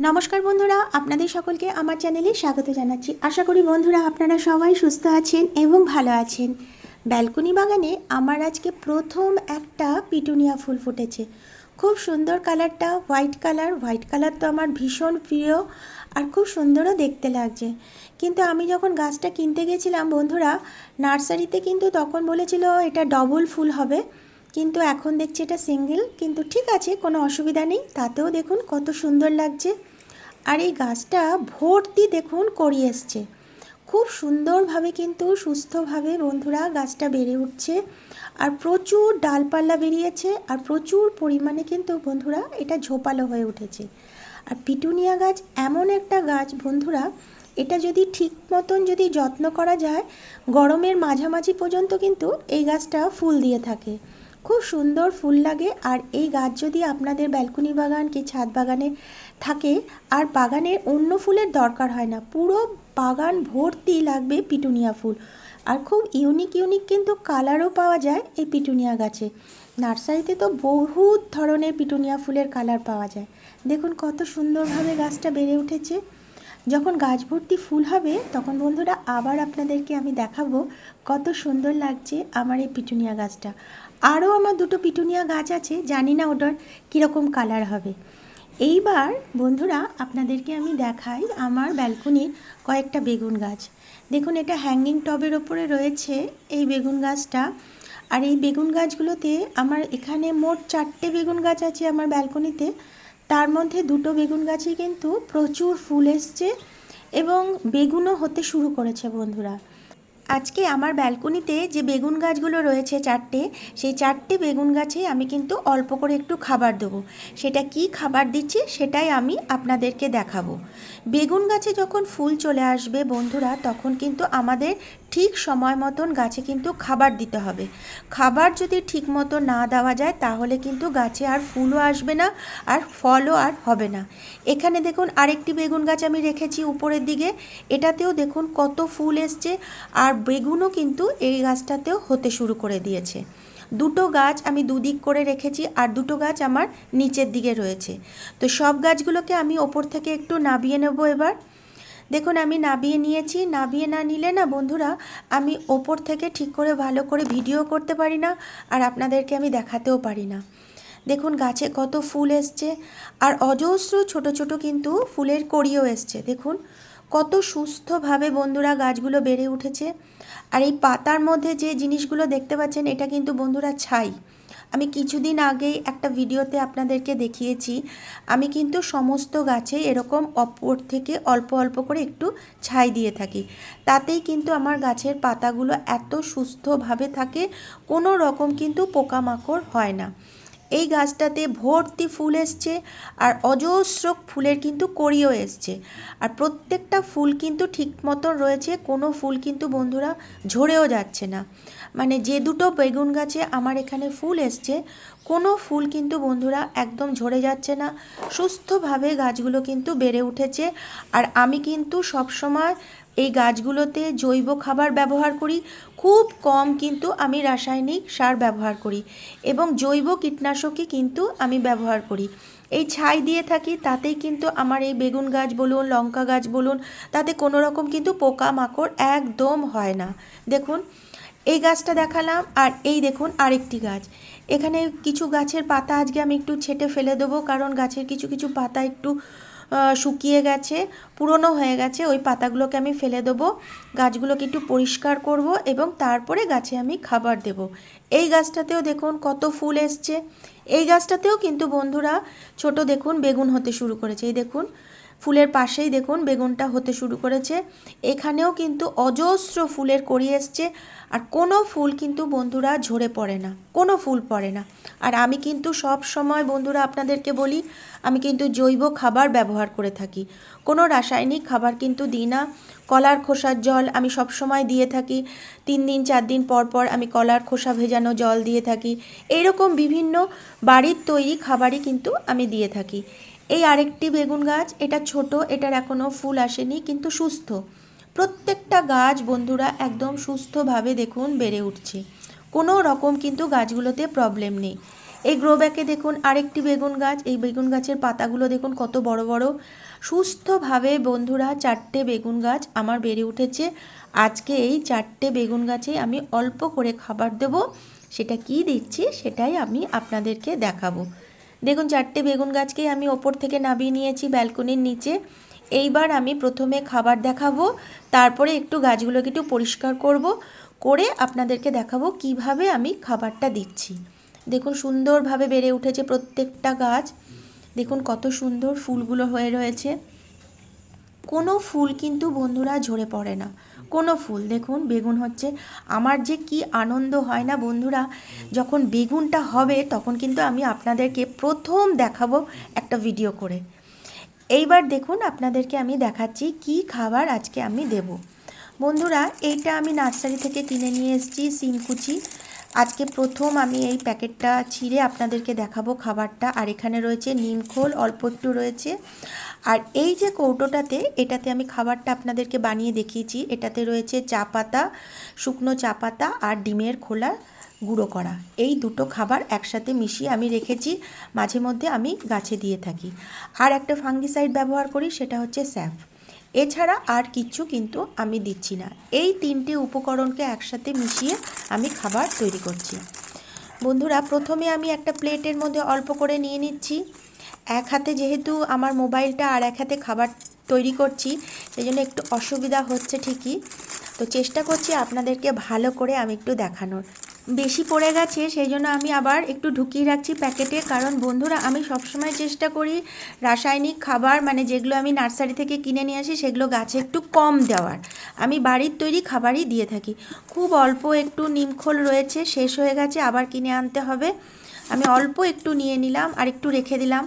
নমস্কার বন্ধুরা, আপনাদের সকলকে আমার চ্যানেলে স্বাগত জানাচ্ছি। আশা করি বন্ধুরা আপনারা সবাই সুস্থ আছেন এবং ভালো আছেন। ব্যালকনি বাগানে আমার আজকে প্রথম একটা পিটুনিয়া ফুল ফুটেছে। খুব সুন্দর কালারটা, হোয়াইট কালার তো আমার ভীষণ প্রিয় আর খুব সুন্দরও দেখতে লাগছে। কিন্তু আমি যখন গাছটা কিনতে গেছিলাম বন্ধুরা নার্সারিতে, কিন্তু তখন বলেছিল এটা ডবল ফুল হবে, কিন্তু এখন দেখছি এটা সিঙ্গেল। কিন্তু ঠিক আছে, কোনো অসুবিধা নেই, তাতেও দেখুন কত সুন্দর লাগছে। আর এই গাছটা ভর্তি দেখুন কড়ি এসছে, খুব সুন্দরভাবে কিন্তু সুস্থভাবে বন্ধুরা গাছটা বেড়ে উঠছে। আর প্রচুর ডালপালা বেরিয়েছে আর প্রচুর পরিমাণে কিন্তু বন্ধুরা এটা ঝোপালো হয়ে উঠেছে। আর পিটুনিয়া গাছ এমন একটা গাছ বন্ধুরা, এটা যদি ঠিক মতন যদি যত্ন করা যায়, গরমের মাঝামাঝি পর্যন্ত কিন্তু এই গাছটা ফুল দিয়ে থাকে, খুব সুন্দর ফুল লাগে। আর এই গাছ যদি আপনাদের ব্যালকনি বাগান কি ছাদ বাগানে থাকে, আর বাগানের অন্য ফুলের দরকার হয় না, পুরো বাগান ভর্তি লাগবে পিটুনিয়া ফুল। আর খুব ইউনিক কিন্তু কালারও পাওয়া যায় এই পিটুনিয়া গাছে। নার্সারিতে তো বহুত ধরনের পিটুনিয়া ফুলের কালার পাওয়া যায়। দেখুন কত সুন্দরভাবে গাছটা বেড়ে উঠেছে। যখন গাছ ভর্তি ফুল হবে তখন বন্ধুরা আবার আপনাদেরকে আমি দেখাবো কত সুন্দর লাগছে আমার এই পিটুনিয়া গাছটা। আরও আমার দুটো পিটুনিয়া গাছ আছে, জানি না ওটার কীরকম কালার হবে। এইবার বন্ধুরা আপনাদেরকে আমি দেখাই আমার ব্যালকনির কয়েকটা বেগুন গাছ। দেখুন এটা হ্যাঙ্গিং টবের ওপরে রয়েছে এই বেগুন গাছটা। আর এই বেগুন গাছগুলোতে আমার এখানে মোট 4টে বেগুন গাছ আছে আমার ব্যালকনিতে। তার মধ্যে দুটো বেগুন গাছে কিন্তু প্রচুর ফুল এসছে এবং বেগুনও হতে শুরু করেছে বন্ধুরা। আজকে আমার ব্যালকনিতে যে বেগুন গাছগুলো রয়েছে 4টে, সেই 4টে বেগুন গাছে আমি কিন্তু অল্প করে একটু খাবার দেবো। সেটা কি খাবার দিচ্ছি সেটাই আমি আপনাদেরকে দেখাবো। বেগুন গাছে যখন ফুল চলে আসবে বন্ধুরা, তখন কিন্তু আমাদের ঠিক সময় মতন গাছে কিন্তু খাবার দিতে হবে। খাবার যদি ঠিক মতো না দেওয়া যায় তাহলে কিন্তু গাছে আর ফুলও আসবে না আর ফলও আর হবে না। এখানে দেখুন আরেকটি বেগুন গাছ আমি রেখেছি উপরের দিকে, এটাতেও দেখুন কত ফুল এসছে আর বেগুনও কিন্তু এই গাছটাতেও হতে শুরু করে দিয়েছে। দুটো গাছ আমি দুদিক করে রেখেছি আর দুটো গাছ আমার নিচের দিকে রয়েছে। তো সব গাছগুলোকে আমি ওপর থেকে একটু নাবিয়ে নেব এবার। দেখুন আমি নাবিয়ে নিয়েছি। নাবিয়ে না নিলে না বন্ধুরা আমি ওপর থেকে ঠিক করে ভালো করে ভিডিও করতে পারি না আর আপনাদেরকে আমি দেখাতেও পারি না। দেখুন গাছে কত ফুল এসছে আর অজস্র ছোট ছোট কিন্তু ফুলের কড়িও এসছে। দেখুন কত সুস্থভাবে বন্ধুরা গাছগুলো বেড়ে উঠেছে। আর এই পাতার মধ্যে যে জিনিসগুলো দেখতে পাচ্ছেন এটা কিন্তু বন্ধুরা ছাই। আমি কিছুদিন আগেই একটা ভিডিওতে আপনাদেরকে দেখিয়েছি, আমি কিন্তু সমস্ত গাছে এরকম অপর থেকে অল্প অল্প করে একটু ছাই দিয়ে থাকি। তাতেই কিন্তু আমার গাছের পাতাগুলো এত সুস্থভাবে থাকে, কোনো রকম কিন্তু পোকামাকড় হয় না। এই গাছটাতে ভর্তি ফুল এসছে আর অজস্র ফুলের কিন্তু কড়িও এসছে। আর প্রত্যেকটা ফুল কিন্তু ঠিক মতন রয়েছে, কোনো ফুল কিন্তু বন্ধুরা ঝরেও যাচ্ছে না। মানে যে দুটো বেগুন গাছে আমার এখানে ফুল এসছে, কোনো ফুল কিন্তু বন্ধুরা একদম ঝরে যাচ্ছে না, সুস্থভাবে গাছগুলো কিন্তু বেড়ে উঠেছে। আর আমি কিন্তু সবসময় এই গাছগুলোতে জৈব খাবার ব্যবহার করি, খুব কম কিন্তু আমি রাসায়নিক সার ব্যবহার করি এবং জৈব কীটনাশকই কিন্তু আমি ব্যবহার করি। এই ছাই দিয়ে থাকি, তাতেই কিন্তু আমার এই বেগুন গাছ বলুন লঙ্কা গাছ বলুন, তাতে কোনো রকম কিন্তু পোকামাকড় একদম হয় না। দেখুন এই গাছটা দেখালাম আর এই দেখুন আরেকটি গাছ। এখানে কিছু গাছের পাতা আজকে আমি একটু ছেঁটে ফেলে দেবো, কারণ গাছের কিছু কিছু পাতা একটু শুকিয়ে গেছে, পুরনো হয়ে গেছে, ওই পাতাগুলোকে আমি ফেলে দেবো। গাছগুলোকে একটু পরিষ্কার করব এবং তারপরে গাছে আমি খাবার দেব। এই গাছটাতেও দেখুন কত ফুল এসছে। এই গাছটাতেও কিন্তু বন্ধুরা ছোট দেখুন বেগুন হতে শুরু করেছে। এই দেখুন ফুলের পাশেই দেখুন বেগুনটা হতে শুরু করেছে। এখানেও কিন্তু অজস্র ফুলের কড়ি এসছে আর কোনো ফুল কিন্তু বন্ধুরা ঝরে পড়ে না, কোনো ফুল পড়ে না। আর আমি কিন্তু সব সময় বন্ধুরা আপনাদেরকে বলি, আমি কিন্তু জৈব খাবার ব্যবহার করে থাকি, কোনো রাসায়নিক খাবার কিন্তু দিই না। কলার খোসার জল আমি সব সময় দিয়ে থাকি, 3 দিন 4 দিন পর পর আমি কলার খোসা ভেজানো জল দিয়ে থাকি। এইরকম বিভিন্ন বাড়ির তৈরি খাবারই কিন্তু আমি দিয়ে থাকি। এই আরেকটি বেগুন গাছ, এটা ছোট, এটার এখনও ফুল আসেনি কিন্তু সুস্থ। প্রত্যেকটা গাছ বন্ধুরা একদম সুস্থভাবে দেখুন বেড়ে উঠছে, কোনো রকম কিন্তু গাছগুলোতে প্রবলেম নেই। এই গ্রো ব্যাগে দেখুন আরেকটি বেগুন গাছ, এই বেগুন গাছের পাতাগুলো দেখুন কত বড় বড় সুস্থভাবে বন্ধুরা 4টে বেগুন গাছ আমার বেড়ে উঠেছে। আজকে এই 4টে বেগুন গাছে আমি অল্প করে খাবার দেব। সেটা কি দিচ্ছি সেটাই আমি আপনাদেরকে দেখাবো। দেখুন 4টে বেগুন গাছকেই আমি ওপর থেকে নামিয়ে নিয়েছি ব্যালকনির নিচে। এইবার আমি প্রথমে খাবার দেখাবো, তারপরে একটু গাছগুলোকে একটু পরিষ্কার করব, করে আপনাদেরকে দেখাবো কিভাবে আমি খাবারটা দিচ্ছি। দেখুন সুন্দরভাবে বেড়ে উঠেছে প্রত্যেকটা গাছ। দেখুন কত সুন্দর ফুলগুলো হয়ে রয়েছে। কোনো ফুল কিন্তু বন্ধুরা ঝরে পড়ে না, কোনো ফুল। দেখুন বেগুন হচ্ছে, আমার যে কি আনন্দ হয় না বন্ধুরা, যখন বেগুনটা হবে তখন কিন্তু আমি আপনাদেরকে প্রথম দেখাবো একটা ভিডিও করে। এইবার দেখুন আপনাদেরকে আমি দেখাচ্ছি কি খাবার আজকে আমি দেব। বন্ধুরা এইটা আমি নার্সারি থেকে কিনে নিয়ে এসেছি সিমকুচি। আজকে প্রথম আমি এই প্যাকেটটা ছিঁড়ে আপনাদেরকে দেখাবো খাবারটা। আর এখানে রয়েছে নিমখোল, অল্প একটু রয়েছে। আর এই যে কৌটোটাতে, এটাতে আমি খাবারটা আপনাদেরকে বানিয়ে দেখিয়েছি। এটাতে রয়েছে চা পাতা, শুকনো চা পাতা আর ডিমের খোলা গুঁড়ো করা। এই দুটো খাবার একসাথে মিশিয়ে আমি রেখেছি, মাঝে মধ্যে আমি গাছে দিয়ে থাকি। আর একটা ফাঙ্গিসাইড ব্যবহার করি, সেটা হচ্ছে স্যাফ। এছাড়া আর কিচ্ছু কিন্তু আমি দিচ্ছি না। এই 3টে উপকরণকে একসাথে মিশিয়ে আমি খাবার তৈরি করছি। বন্ধুরা প্রথমে আমি একটা প্লেটের মধ্যে অল্প করে নিয়ে নিচ্ছি। এক হাতে যেহেতু আমার মোবাইলটা আর এক হাতে খাবার তৈরি করছি, সেই জন্য একটু অসুবিধা হচ্ছে ঠিকই। তো চেষ্টা করছি আপনাদেরকে ভালো করে আমি একটু দেখানোর। বেশি পড়ে গেছে সেই জন্য আমি আবার একটু ঢুকিয়ে রাখছি প্যাকেটে। কারণ বন্ধুরা আমি সবসময় চেষ্টা করি রাসায়নিক খাবার, মানে যেগুলো আমি নার্সারি থেকে কিনে নিয়ে আসি সেগুলো গাছে একটু কম দেওয়ার। আমি বাড়ির তৈরি খাবারই দিয়ে থাকি। খুব অল্প একটু নিমখোল রয়েছে, শেষ হয়ে গেছে, আবার কিনে আনতে হবে। আমি অল্প একটু নিয়ে নিলাম আর একটু রেখে দিলাম,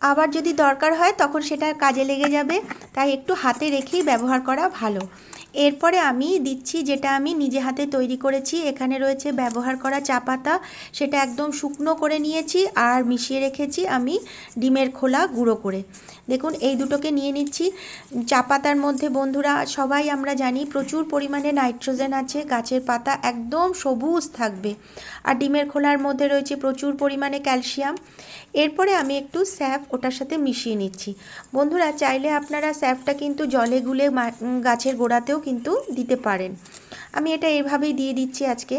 আবার যদি দরকার হয় তখন সেটা কাজে লেগে যাবে। তাই একটু হাতে রেখেই ব্যবহার করা ভালো। এরপরে আমি দিচ্ছি যেটা আমি নিজে হাতে তৈরি করেছি। এখানে রয়েছে ব্যবহার করা চা পাতা, সেটা একদম শুকনো করে নিয়েছি। আর মিশিয়ে রেখেছি আমি ডিমের খোলা গুঁড়ো করে। দেখুন এই দুটোকে নিয়ে নিচ্ছি। চা পাতার মধ্যে বন্ধুরা সবাই আমরা জানি প্রচুর পরিমাণে নাইট্রোজেন আছে, গাছের পাতা একদম সবুজ থাকবে। আর ডিমের খোলার মধ্যে রয়েছে প্রচুর পরিমাণে ক্যালসিয়াম। এরপরে আমি একটু স্যাফ ওটার সাথে মিশিয়ে নিচ্ছি। বন্ধুরা চাইলে আপনারা স্যাফটা কিন্তু জলে গুলে গাছের গোড়াতেও কিন্তু দিতে পারেন। আমি এটা এইভাবেই দিয়ে দিচ্ছি আজকে।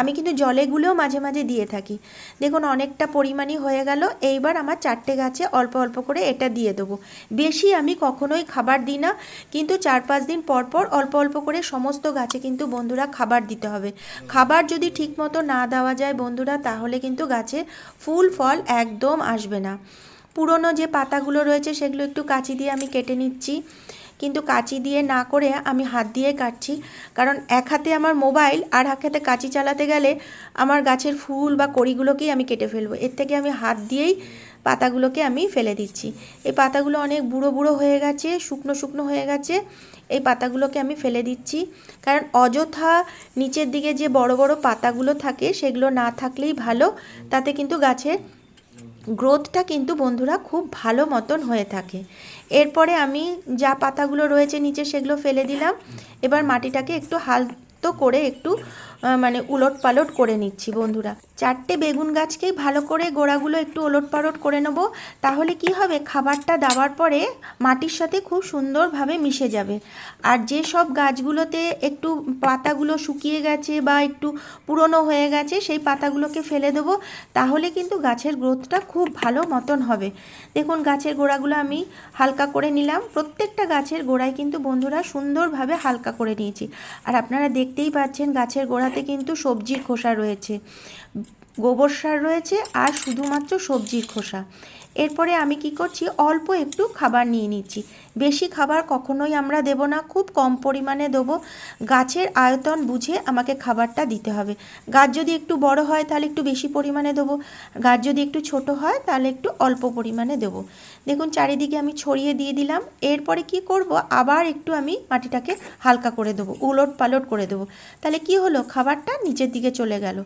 আমি কিন্তু জলে গুলেও মাঝে মাঝে দিয়ে থাকি। দেখুন অনেকটা পরিমাণই হয়ে গেল। এইবার আমার 4টে গাছে অল্প অল্প করে এটা দিয়ে দেবো। বেশি আমি কখনোই খাবার দিই না, কিন্তু 4-5 দিন পর পর অল্প অল্প করে সমস্ত গাছে কিন্তু বন্ধুরা খাবার দিতে হবে। খাবার যদি ঠিকমতো না দেওয়া যায় বন্ধুরা, তাহলে কিন্তু গাছে ফুল ফল একদম আসবে না। পুরনো যে পাতাগুলো রয়েছে সেগুলো একটু কাঁচি দিয়ে আমি কেটে নিচ্ছি, কিন্তু কাঁচি দিয়ে না করে আমি হাত দিয়ে কাটছি। কারণ এক হাতে আমার মোবাইল আর এক হাতে কাঁচি চালাতে গেলে আমার গাছের ফুল বা কড়িগুলোকেই আমি কেটে ফেলবো। এর থেকে আমি হাত দিয়েই পাতাগুলোকে আমি ফেলে দিচ্ছি। এই পাতাগুলো অনেক বুড়ো বুড়ো হয়ে গেছে, শুকনো শুকনো হয়ে গেছে। এই পাতাগুলোকে আমি ফেলে দিচ্ছি, কারণ অযথা নিচের দিকে যে বড় বড় পাতাগুলো থাকে সেগুলো না থাকলেই ভালো। তাতে কিন্তু গাছের গ্রোথটা কিন্তু বন্ধুরা খুব ভালো মতন হয়ে থাকে। এরপরে আমি যা পাতাগুলো রয়েছে নিচে সেগুলো ফেলে দিলাম। এবার মাটিটাকে একটু হালতো করে একটু মানে উলট পালট করে নিচ্ছি বন্ধুরা। 4টে বেগুন গাছকেই ভালো করে গোড়াগুলো একটু ওলট পালট করে নেব। তাহলে কি হবে, খাবারটা দেওয়ার পরে মাটির সাথে খুব সুন্দরভাবে মিশে যাবে। আর যে সব গাছগুলোতে একটু পাতাগুলো শুকিয়ে গেছে বা একটু পুরনো হয়ে গেছে সেই পাতাগুলোকে ফেলে দেবো। তাহলে কিন্তু গাছের গ্রোথটা খুব ভালো মতন হবে। দেখুন গাছের গোড়াগুলো আমি হালকা করে নিলাম। প্রত্যেকটা গাছের গোড়ায় কিন্তু বন্ধুরা সুন্দরভাবে হালকা করে নিয়েছি। আর আপনারা দেখতেই পাচ্ছেন গাছের গোড়াতে কিন্তু সবজির খোসা রয়েছে, গোবর সার রয়েছে আর শুধুমাত্র সবজির খোসা। এরপরে আমি কি করছি, অল্প একটু খাবার নিয়ে নিচ্ছি। বেশি খাবার কখনোই আমরা দেব না, খুব কম পরিমাণে দেবো। গাছের আয়তন বুঝে আমাকে খাবারটা দিতে হবে। গাছ যদি একটু বড় হয় তাহলে একটু বেশি পরিমাণে দেবো, গাছ যদি একটু ছোট হয় তাহলে একটু অল্প পরিমাণে দেবো। দেখুন চারিদিকে আমি ছড়িয়ে দিয়ে দিলাম। এরপরে কি করব, আবার একটু আমি মাটিটাকে হালকা করে দেবো, উলট পালট করে দেবো। তাহলে কি হলো, খাবারটা নিচের দিকে চলে গেল।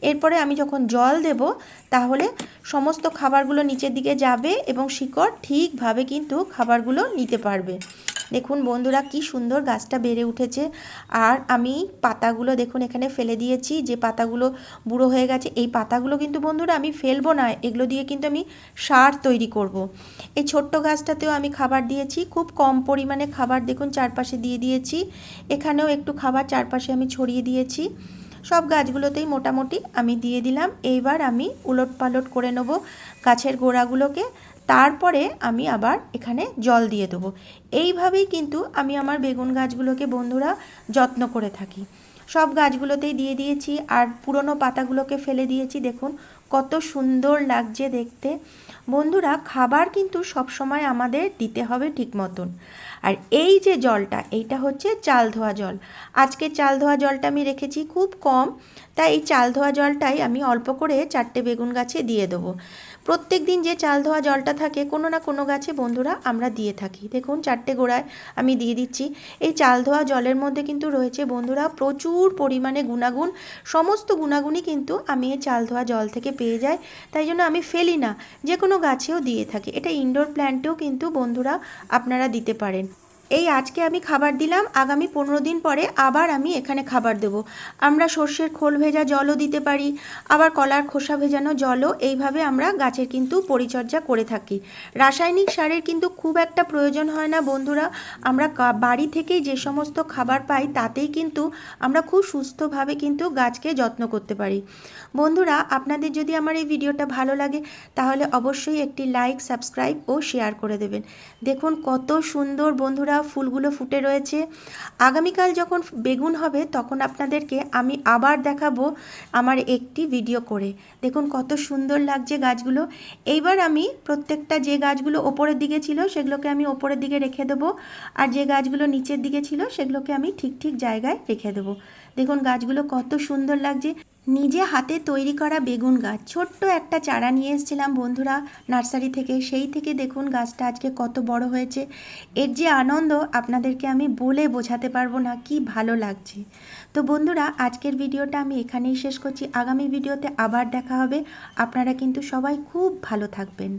এরপরে আমি যখন জল দেব তাহলে সমস্ত খাবারগুলো নিচের দিকে যাবে এবং শিকড় ঠিকভাবে কিন্তু খাবারগুলো নিতে পারবে। দেখুন বন্ধুরা কি সুন্দর গাছটা বেড়ে উঠেছে। আর আমি পাতাগুলো দেখুন এখানে ফেলে দিয়েছি, যে পাতাগুলো বুড়ো হয়ে গেছে। এই পাতাগুলো কিন্তু বন্ধুরা আমি ফেলবো না, এগুলো দিয়ে কিন্তু আমি সার তৈরি করব। এই ছোট্ট গাছটাতেও আমি খাবার দিয়েছি, খুব কম পরিমাণে খাবার দেখুন চারপাশে দিয়ে দিয়েছি। এখানেও একটু খাবার চারপাশে আমি ছড়িয়ে দিয়েছি। সব গাছগুলোতেই মোটামুটি আমি দিয়ে দিলাম। এইবার আমি উলট পালট করে নেব গাছের গোড়াগুলোকে, তারপরে আমি আবার এখানে জল দিয়ে দেবো। এইভাবেই কিন্তু আমি আমার বেগুন গাছগুলোকে বন্ধুরা যত্ন করে থাকি। সব গাছগুলোতেই দিয়ে দিয়েছি, আর পুরনো পাতাগুলোকে ফেলে দিয়েছি। দেখুন কত সুন্দর লাগছে দেখতে। বন্ধুরা খাবার কিন্তু সবসময় আমাদের দিতে হবে ঠিক মতন। আর এই যে জলটা, এইটা হচ্ছে চাল ধোয়া জল। আজকে চাল ধোয়া জলটা আমি রেখেছি খুব কম, তাই এই চাল ধোয়া জলটাই আমি অল্প করে 4টে বেগুন গাছে দিয়ে দেবো। প্রত্যেক দিন যে চাল ধোয়া জলটা থাকে কোনো না কোনো গাছে বন্ধুরা আমরা দিয়ে থাকি। দেখুন 4টে গোড়ায় আমি দিয়ে দিচ্ছি। এই চাল ধোয়া জলের মধ্যে কিন্তু রয়েছে বন্ধুরা প্রচুর পরিমাণে গুণাগুণ। সমস্ত গুণাগুণই কিন্তু আমি এই চাল ধোয়া জল থেকে পেয়ে যাই, তাই জন্য আমি ফেলি না, যে কোনো গাছেও দিয়ে থাকি। এটা ইনডোর প্ল্যান্টেও কিন্তু বন্ধুরা আপনারা দিতে পারেন। এই আজকে আমি খাবার দিলাম, আগামী 15 দিন পরে আবার আমি এখানে খাবার দেব। আমরা সর্ষের খোল ভেজা জলও দিতে পারি, আবার কলার খোসা ভেজানো জলও, এইভাবে আমরা গাছের কিন্তু পরিচর্যা করে থাকি। রাসায়নিক সারের কিন্তু খুব একটা প্রয়োজন হয় না বন্ধুরা। আমরা বাড়ি থেকেই যে সমস্ত খাবার পাই তাতেই কিন্তু আমরা খুব সুস্থভাবে কিন্তু গাছকে যত্ন করতে পারি। বন্ধুরা আপনাদের যদি আমার এই ভিডিওটা ভালো লাগে তাহলে অবশ্যই একটি লাইক, সাবস্ক্রাইব ও শেয়ার করে দেবেন। দেখুন কত সুন্দর বন্ধুরা ফুলগুলো ফুটে রয়েছে। আগামীকাল যখন বেগুন হবে তখন আপনাদেরকে আমি আবার দেখাবো আমার একটি ভিডিও করে। দেখুন কত সুন্দর লাগছে গাছগুলো। এইবার আমি প্রত্যেকটা যে গাছগুলো ওপরের দিকে ছিল সেগুলোকে আমি ওপরের দিকে রেখে দেবো, আর যে গাছগুলো নিচের দিকে ছিল সেগুলোকে আমি ঠিক ঠিক জায়গায় রেখে দেবো। দেখুন গাছগুলো কত সুন্দর লাগছে। নিজে হাতে তৈরি করা বেগুন গাছ, ছোট্ট একটা চারা নিয়ে এসেছিলাম বন্ধুরা নার্সারি থেকে, সেই থেকে দেখুন গাছটা আজকে কত বড় হয়েছে। এর যে আনন্দ আপনাদেরকে আমি বলে বোঝাতে পারবো না, কি ভালো লাগছে। তো বন্ধুরা আজকের ভিডিওটা আমি এখানেই শেষ করছি। আগামী ভিডিওতে আবার দেখা হবে। আপনারা কিন্তু সবাই খুব ভালো থাকবেন।